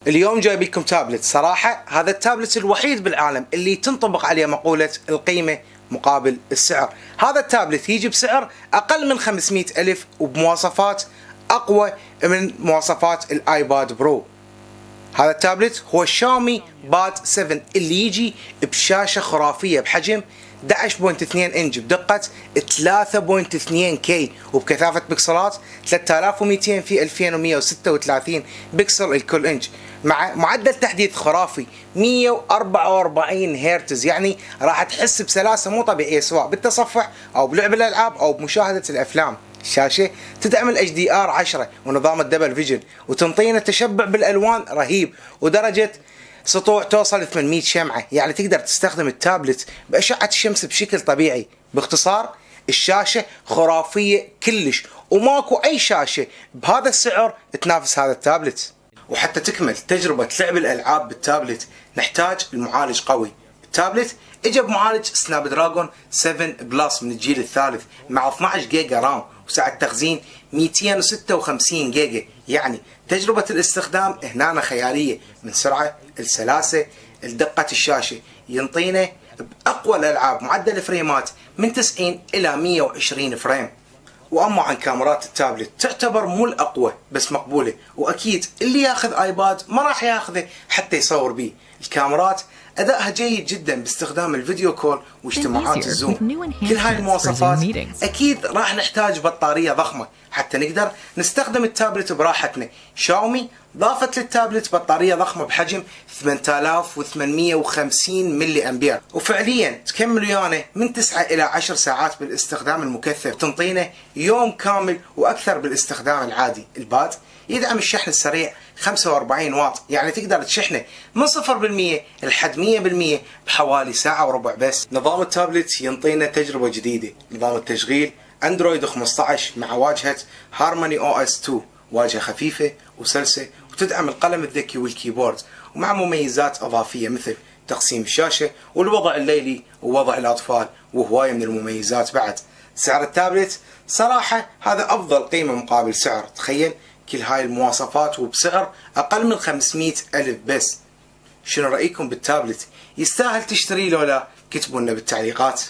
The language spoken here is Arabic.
اليوم جايب لكم تابلت. صراحة هذا التابلت الوحيد بالعالم اللي تنطبق عليه مقولة القيمة مقابل السعر. هذا التابلت يجي بسعر أقل من 500 ألف وبمواصفات أقوى من مواصفات الآيباد برو. هذا التابلت هو شاومي باد 7 اللي يجي بشاشة خرافية بحجم 11.2 انش بدقة 3.2 كي وبكثافة بكسلات 3200 في 2136 بكسل الكل انش، مع معدل تحديث خرافي 144 هرتز. يعني راح تحس بسلاسة مو طبيعية سواء بالتصفح او بلعب الالعاب او بمشاهدة الافلام. الشاشة تدعم ال HDR 10 ونظام الدبل فيجن وتنطينا تشبع بالالوان رهيب ودرجة سطوع توصل 800 شمعة، يعني تقدر تستخدم التابلت بأشعة الشمس بشكل طبيعي. باختصار الشاشة خرافية كلش وماكو أي شاشة بهذا السعر تنافس هذا التابلت. وحتى تكمل تجربة لعب الألعاب بالتابلت نحتاج المعالج قوي. التابلت اجى بمعالج سناب دراجون 7 بلس من الجيل الثالث مع 12 جيجا رام وسعة تخزين 256 جيجا، يعني تجربة الاستخدام هنا خيالية من سرعة السلاسة الدقة الشاشة. ينطينا بأقوى الألعاب معدل فريمات من 90 إلى 120 فريم. واما عن كاميرات التابلت تعتبر مو الاقوى بس مقبوله، واكيد اللي ياخذ ايباد ما راح ياخذه حتى يصور بيه. الكاميرات ادائها جيد جدا باستخدام الفيديو كول واجتماعات الزوم. كل هاي المواصفات اكيد راح نحتاج بطاريه ضخمه حتى نقدر نستخدم التابلت براحتنا. شاومي ضافت للتابلت بطاريه ضخمه بحجم 8850 ملي امبير، وفعليا تكمل ويانا من 9 الى 10 ساعات بالاستخدام المكثف، تنطينا يوم كامل واكثر بالاستخدام العادي. الباد يدعم الشحن السريع 45 واط، يعني تقدر تشحنه من 0% لحد 100% بحوالي ساعة وربع بس. نظام التابلت ينطينا تجربة جديدة. نظام التشغيل اندرويد 15 مع واجهة هارموني OS 2، واجهة خفيفة وسلسة وتدعم القلم الذكي والكيبورد، ومع مميزات اضافية مثل تقسيم الشاشة والوضع الليلي ووضع الاطفال وهواية من المميزات بعد. سعر التابلت صراحة هذا افضل قيمة مقابل سعر. تخيل كل هاي المواصفات وبسعر أقل من 500 ألف بس. شنو رأيكم بالتابلت؟ يستاهل تشتريه لو لا؟ كتبوا لنا بالتعليقات.